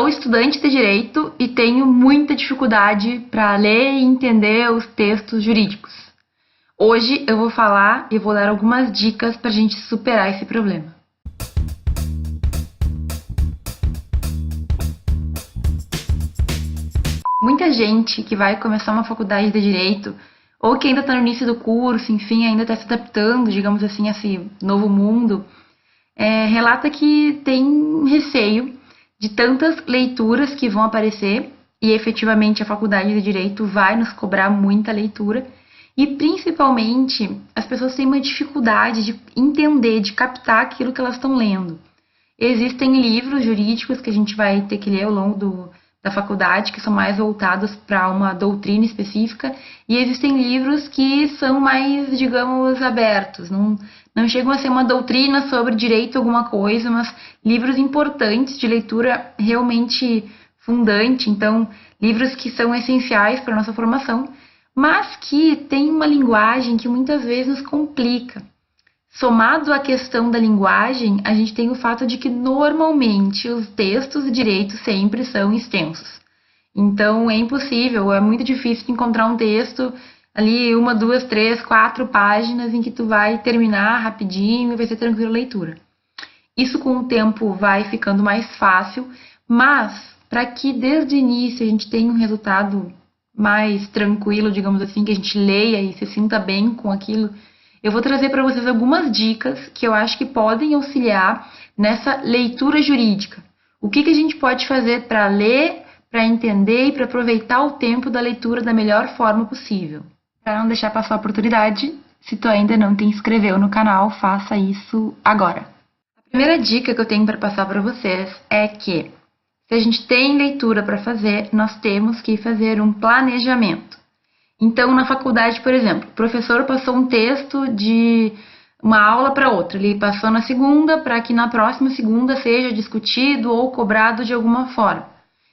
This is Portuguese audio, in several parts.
Sou estudante de direito e tenho muita dificuldade para ler e entender os textos jurídicos. Hoje eu vou falar e vou dar algumas dicas para a gente superar esse problema. Muita gente que vai começar uma faculdade de direito ou que ainda está no início do curso, enfim, ainda está se adaptando, digamos assim, a esse novo mundo, relata que tem receio de tantas leituras que vão aparecer, e efetivamente a faculdade de Direito vai nos cobrar muita leitura, e principalmente as pessoas têm uma dificuldade de entender, de captar aquilo que elas estão lendo. Existem livros jurídicos que a gente vai ter que ler ao longo da faculdade, que são mais voltados para uma doutrina específica, e existem livros que são mais, digamos, abertos, não chegam a ser uma doutrina sobre direito alguma coisa, mas livros importantes de leitura realmente fundante, então livros que são essenciais para a nossa formação, mas que têm uma linguagem que muitas vezes nos complica. Somado à questão da linguagem, a gente tem o fato de que normalmente os textos de direito sempre são extensos. Então é impossível, é muito difícil encontrar um texto ali 1, 2, 3, 4 páginas em que tu vai terminar rapidinho e vai ser tranquila a leitura. Isso com o tempo vai ficando mais fácil, mas para que desde o início a gente tenha um resultado mais tranquilo, digamos assim, que a gente leia e se sinta bem com aquilo, eu vou trazer para vocês algumas dicas que eu acho que podem auxiliar nessa leitura jurídica. O que a gente pode fazer para ler, para entender e para aproveitar o tempo da leitura da melhor forma possível. Para não deixar passar a oportunidade, se tu ainda não te inscreveu no canal, faça isso agora. A primeira dica que eu tenho para passar para vocês é que, se a gente tem leitura para fazer, nós temos que fazer um planejamento. Então, na faculdade, por exemplo, o professor passou um texto de uma aula para outra. Ele passou na segunda para que na próxima segunda seja discutido ou cobrado de alguma forma.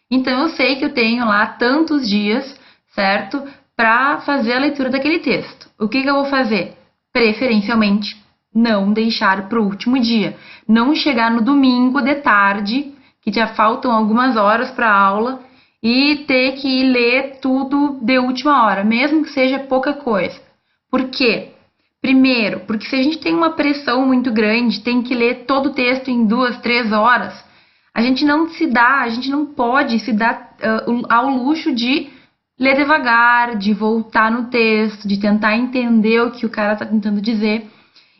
Então, eu sei que eu tenho lá tantos dias, certo? Para fazer a leitura daquele texto. O que eu vou fazer? Preferencialmente, não deixar para o último dia. Não chegar no domingo de tarde, que já faltam algumas horas para a aula, e ter que ler tudo de última hora, mesmo que seja pouca coisa. Por quê? Primeiro, porque se a gente tem uma pressão muito grande, tem que ler todo o texto em 2, 3 horas, a gente não pode se dar ao luxo de ler devagar, de voltar no texto, de tentar entender o que o cara está tentando dizer.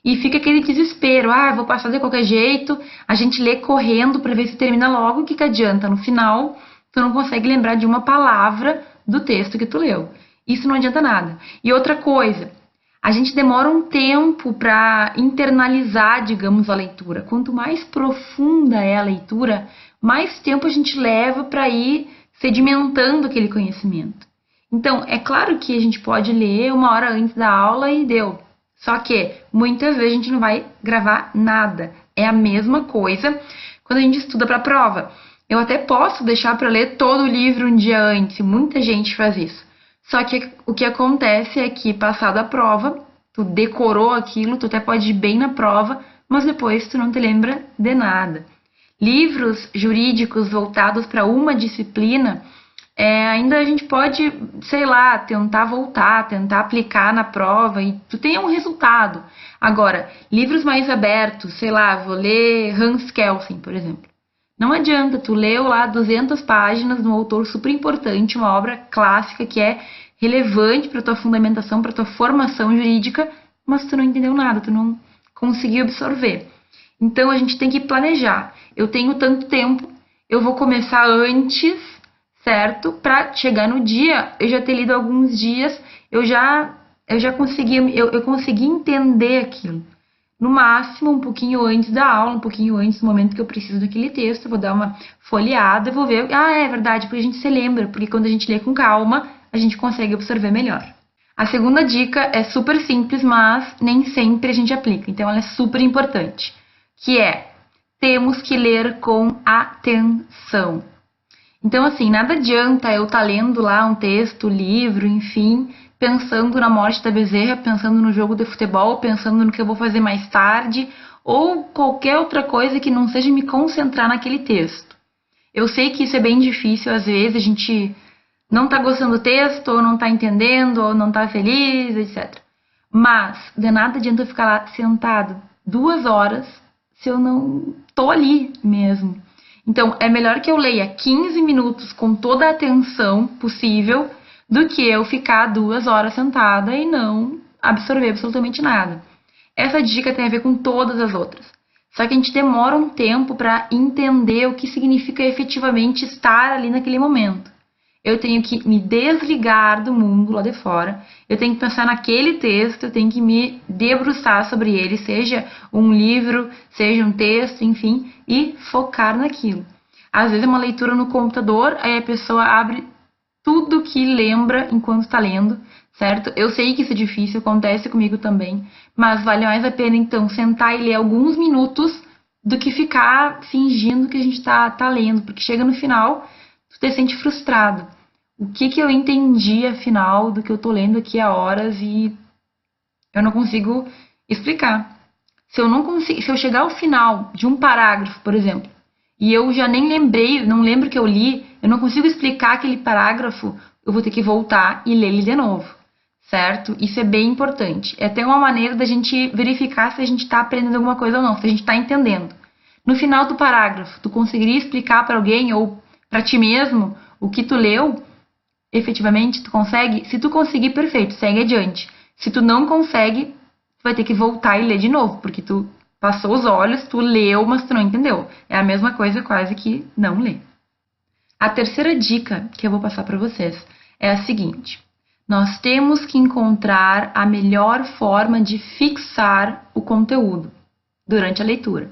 E fica aquele desespero, vou passar de qualquer jeito, a gente lê correndo para ver se termina logo, o que adianta? No final, tu não consegue lembrar de uma palavra do texto que tu leu. Isso não adianta nada. E outra coisa, a gente demora um tempo para internalizar, digamos, a leitura. Quanto mais profunda é a leitura, mais tempo a gente leva para ir sedimentando aquele conhecimento. Então, é claro que a gente pode ler 1 hora antes da aula e deu. Só que, muitas vezes, a gente não vai gravar nada. É a mesma coisa quando a gente estuda para a prova. Eu até posso deixar para ler todo o livro um dia antes. Muita gente faz isso. Só que o que acontece é que, passada a prova, tu decorou aquilo, tu até pode ir bem na prova, mas depois tu não te lembra de nada. Livros jurídicos voltados para uma disciplina, ainda a gente pode, tentar voltar, tentar aplicar na prova e tu tenha um resultado. Agora, livros mais abertos, vou ler Hans Kelsen, por exemplo. Não adianta, tu leu lá 200 páginas de um autor super importante, uma obra clássica que é relevante para tua fundamentação, para tua formação jurídica, mas tu não entendeu nada, tu não conseguiu absorver. Então, a gente tem que planejar. Eu tenho tanto tempo, eu vou começar antes, certo? Para chegar no dia, eu já ter lido alguns dias, eu já consegui entender aquilo. No máximo, um pouquinho antes da aula, um pouquinho antes do momento que eu preciso daquele texto, eu vou dar uma folheada e vou ver, é verdade, porque a gente se lembra, porque quando a gente lê com calma, a gente consegue absorver melhor. A segunda dica é super simples, mas nem sempre a gente aplica, então ela é super importante, que é, temos que ler com atenção. Então, assim, nada adianta eu estar lendo lá um texto, livro, enfim, pensando na morte da bezerra, pensando no jogo de futebol, pensando no que eu vou fazer mais tarde, ou qualquer outra coisa que não seja me concentrar naquele texto. Eu sei que isso é bem difícil, às vezes a gente não tá gostando do texto, ou não tá entendendo, ou não tá feliz, etc. Mas de nada adianta eu ficar lá sentado 2 horas se eu não tô ali mesmo. Então, é melhor que eu leia 15 minutos com toda a atenção possível do que eu ficar 2 horas sentada e não absorver absolutamente nada. Essa dica tem a ver com todas as outras. Só que a gente demora um tempo para entender o que significa efetivamente estar ali naquele momento. Eu tenho que me desligar do mundo lá de fora, eu tenho que pensar naquele texto, eu tenho que me debruçar sobre ele, seja um livro, seja um texto, enfim, e focar naquilo. Às vezes é uma leitura no computador, aí a pessoa abre tudo que lembra enquanto está lendo, certo? Eu sei que isso é difícil, acontece comigo também, mas vale mais a pena então sentar e ler alguns minutos do que ficar fingindo que a gente tá lendo, porque chega no final, tu te sente frustrado. O que eu entendi, afinal, do que eu tô lendo aqui há horas e eu não consigo explicar. Se eu chegar ao final de um parágrafo, por exemplo, e eu já nem lembrei, não lembro que eu li, eu não consigo explicar aquele parágrafo, eu vou ter que voltar e ler ele de novo, certo? Isso é bem importante. É até uma maneira da gente verificar se a gente está aprendendo alguma coisa ou não, se a gente está entendendo. No final do parágrafo, tu conseguiria explicar para alguém ou para ti mesmo o que tu leu? Efetivamente, tu consegue? Se tu conseguir, perfeito, segue adiante. Se tu não consegue, tu vai ter que voltar e ler de novo, porque tu passou os olhos, tu leu, mas tu não entendeu. É a mesma coisa quase que não ler. A terceira dica que eu vou passar para vocês é a seguinte: nós temos que encontrar a melhor forma de fixar o conteúdo durante a leitura.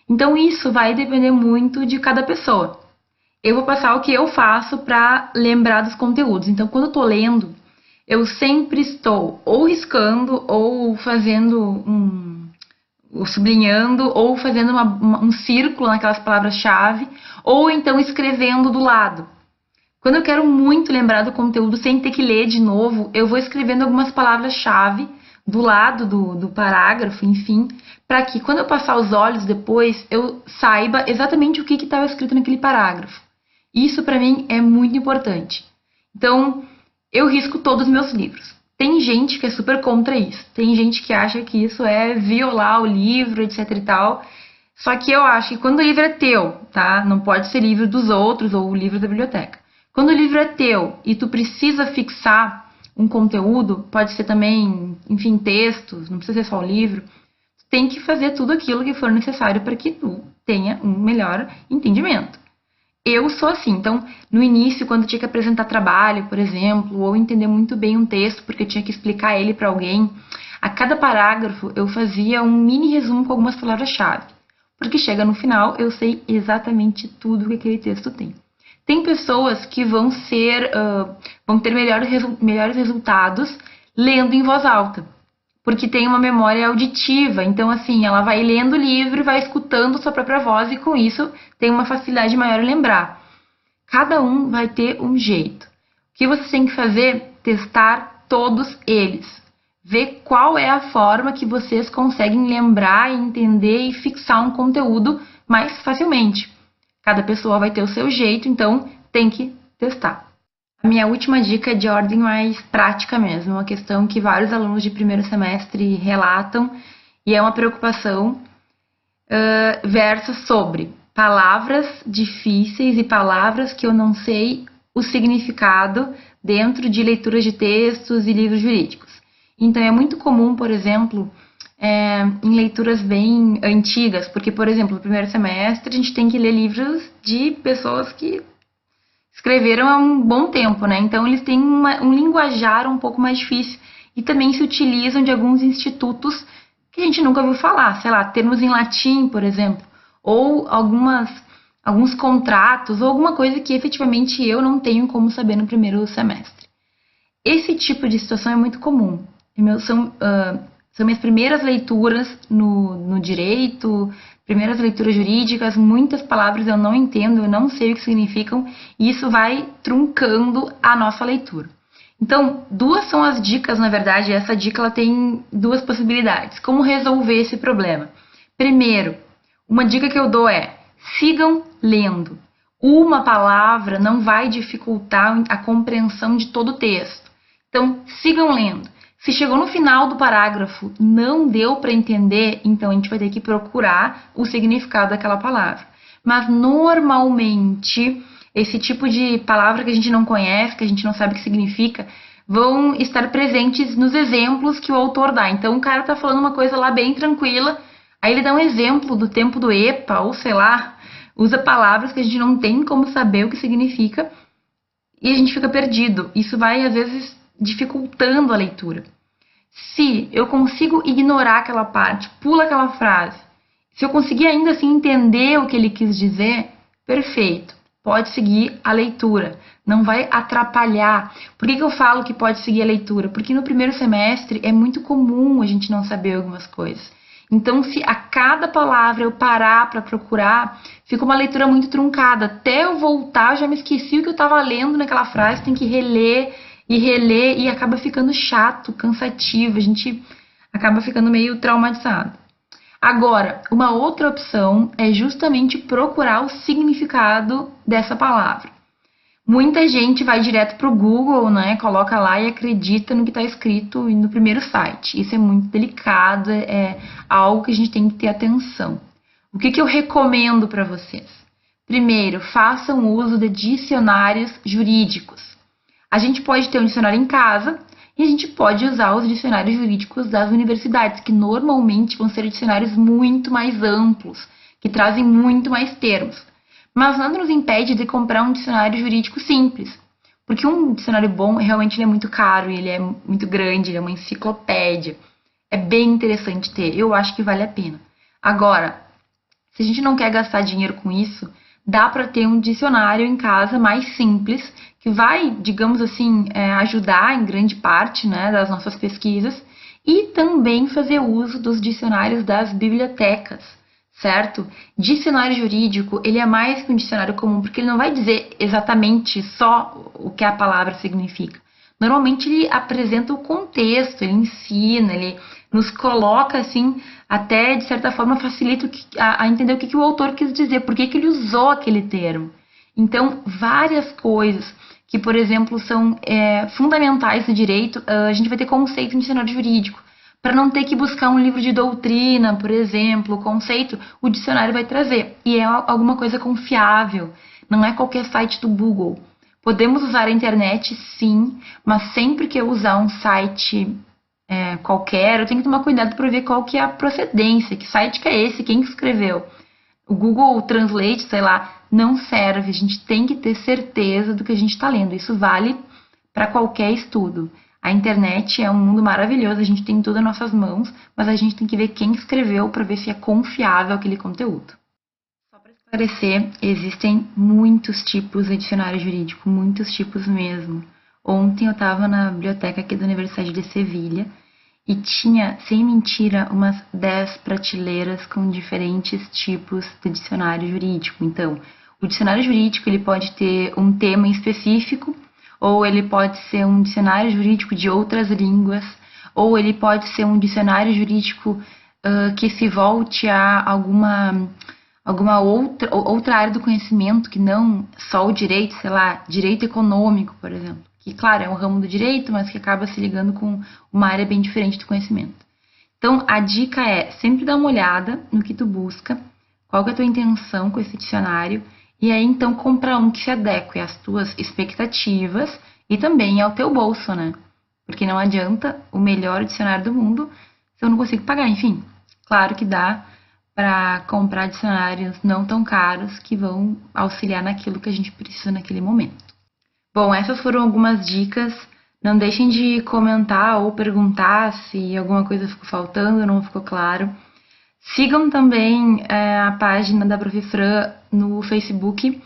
Então, isso vai depender muito de cada pessoa. Eu vou passar o que eu faço para lembrar dos conteúdos. Então, quando eu estou lendo, eu sempre estou ou riscando, ou fazendo ou sublinhando, ou fazendo um círculo naquelas palavras-chave, ou então escrevendo do lado. Quando eu quero muito lembrar do conteúdo sem ter que ler de novo, eu vou escrevendo algumas palavras-chave do lado do parágrafo, enfim, para que quando eu passar os olhos depois, eu saiba exatamente o que estava escrito naquele parágrafo. Isso para mim é muito importante. Então, eu risco todos os meus livros. Tem gente que é super contra isso. Tem gente que acha que isso é violar o livro, etc e tal. Só que eu acho que quando o livro é teu, tá? Não pode ser livro dos outros ou o livro da biblioteca. Quando o livro é teu e tu precisa fixar um conteúdo, pode ser também, enfim, textos, não precisa ser só o livro, tu tem que fazer tudo aquilo que for necessário para que tu tenha um melhor entendimento. Eu sou assim, então, no início, quando eu tinha que apresentar trabalho, por exemplo, ou entender muito bem um texto, porque eu tinha que explicar ele para alguém, a cada parágrafo eu fazia um mini resumo com algumas palavras-chave, porque chega no final, eu sei exatamente tudo que aquele texto tem. Tem pessoas que vão ter melhores resultados lendo em voz alta, porque tem uma memória auditiva. Então, assim, ela vai lendo o livro e vai escutando sua própria voz e com isso tem uma facilidade maior em lembrar. Cada um vai ter um jeito. O que você tem que fazer? Testar todos eles. Ver qual é a forma que vocês conseguem lembrar, entender e fixar um conteúdo mais facilmente. Cada pessoa vai ter o seu jeito, então tem que testar. A minha última dica é de ordem mais prática mesmo, uma questão que vários alunos de primeiro semestre relatam e é uma preocupação versa sobre palavras difíceis e palavras que eu não sei o significado dentro de leituras de textos e livros jurídicos. Então é muito comum, por exemplo, em leituras bem antigas, porque, por exemplo, no primeiro semestre a gente tem que ler livros de pessoas que escreveram há um bom tempo, né? Então eles têm um linguajar um pouco mais difícil e também se utilizam de alguns institutos que a gente nunca ouviu falar, sei lá, termos em latim, por exemplo, ou alguns contratos, ou alguma coisa que efetivamente eu não tenho como saber no primeiro semestre. Esse tipo de situação é muito comum. São minhas primeiras leituras no direito, primeiras leituras jurídicas, muitas palavras eu não entendo, eu não sei o que significam, e isso vai truncando a nossa leitura. Então, duas são as dicas, na verdade, essa dica ela tem duas possibilidades. Como resolver esse problema? Primeiro, uma dica que eu dou é: sigam lendo. Uma palavra não vai dificultar a compreensão de todo o texto. Então, sigam lendo. Se chegou no final do parágrafo, não deu para entender, então a gente vai ter que procurar o significado daquela palavra. Mas, normalmente, esse tipo de palavra que a gente não conhece, que a gente não sabe o que significa, vão estar presentes nos exemplos que o autor dá. Então, o cara está falando uma coisa lá bem tranquila, aí ele dá um exemplo do tempo do EPA, ou sei lá, usa palavras que a gente não tem como saber o que significa e a gente fica perdido. Isso vai, às vezes, dificultando a leitura. Se eu consigo ignorar aquela parte, pula aquela frase, se eu conseguir ainda assim entender o que ele quis dizer, perfeito, pode seguir a leitura, não vai atrapalhar. Por que eu falo que pode seguir a leitura? Porque no primeiro semestre é muito comum a gente não saber algumas coisas. Então, se a cada palavra eu parar para procurar, fica uma leitura muito truncada. Até eu voltar, eu já me esqueci o que eu estava lendo naquela frase, tem que reler e reler e acaba ficando chato, cansativo, a gente acaba ficando meio traumatizado. Agora, uma outra opção é justamente procurar o significado dessa palavra. Muita gente vai direto para o Google, né? Coloca lá e acredita no que está escrito no primeiro site. Isso é muito delicado, é algo que a gente tem que ter atenção. O que eu recomendo para vocês? Primeiro, façam uso de dicionários jurídicos. A gente pode ter um dicionário em casa e a gente pode usar os dicionários jurídicos das universidades, que normalmente vão ser dicionários muito mais amplos, que trazem muito mais termos. Mas nada nos impede de comprar um dicionário jurídico simples, porque um dicionário bom realmente ele é muito caro, ele é muito grande, ele é uma enciclopédia. É bem interessante ter, eu acho que vale a pena. Agora, se a gente não quer gastar dinheiro com isso, dá para ter um dicionário em casa mais simples, que vai, digamos assim, ajudar em grande parte, né, das nossas pesquisas, e também fazer uso dos dicionários das bibliotecas, certo? Dicionário jurídico, ele é mais que um dicionário comum, porque ele não vai dizer exatamente só o que a palavra significa. Normalmente ele apresenta o contexto, ele ensina, ele nos coloca assim, até de certa forma facilita a entender o que o autor quis dizer, por que ele usou aquele termo. Então, várias coisas que, por exemplo, são fundamentais no direito, a gente vai ter conceito em dicionário jurídico. Para não ter que buscar um livro de doutrina, por exemplo, o conceito, o dicionário vai trazer. E é alguma coisa confiável, não é qualquer site do Google. Podemos usar a internet, sim, mas sempre que eu usar um site qualquer, eu tenho que tomar cuidado para ver qual que é a procedência, que site que é esse, quem escreveu. O Google Translate, sei lá, não serve, a gente tem que ter certeza do que a gente está lendo. Isso vale para qualquer estudo. A internet é um mundo maravilhoso, a gente tem tudo nas nossas mãos, mas a gente tem que ver quem escreveu para ver se é confiável aquele conteúdo. Só para esclarecer, existem muitos tipos de dicionário jurídico, muitos tipos mesmo. Ontem eu estava na biblioteca aqui da Universidade de Sevilha e tinha, sem mentira, umas 10 prateleiras com diferentes tipos de dicionário jurídico. Então, o dicionário jurídico ele pode ter um tema específico, ou ele pode ser um dicionário jurídico de outras línguas, ou ele pode ser um dicionário jurídico que se volte a alguma outra área do conhecimento, que não só o direito, sei lá, direito econômico, por exemplo. Que, claro, é um ramo do direito, mas que acaba se ligando com uma área bem diferente do conhecimento. Então, a dica é sempre dar uma olhada no que tu busca, qual que é a tua intenção com esse dicionário, e aí, então, comprar um que se adeque às tuas expectativas e também ao teu bolso, né? Porque não adianta o melhor dicionário do mundo se eu não consigo pagar. Enfim, claro que dá para comprar dicionários não tão caros que vão auxiliar naquilo que a gente precisa naquele momento. Bom, essas foram algumas dicas. Não deixem de comentar ou perguntar se alguma coisa ficou faltando ou não ficou claro. Sigam também a página da Prof. Fran no Facebook,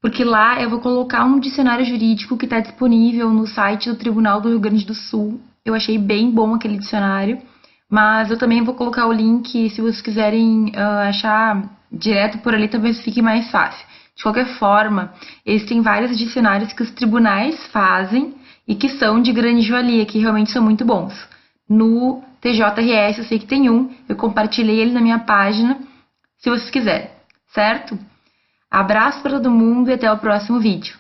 porque lá eu vou colocar um dicionário jurídico que está disponível no site do Tribunal do Rio Grande do Sul. Eu achei bem bom aquele dicionário, mas eu também vou colocar o link se vocês quiserem achar direto por ali, talvez fique mais fácil. De qualquer forma, existem vários dicionários que os tribunais fazem e que são de grande valia, que realmente são muito bons. No TJRS eu sei que tem um, eu compartilhei ele na minha página, se vocês quiserem, certo? Abraço para todo mundo e até o próximo vídeo.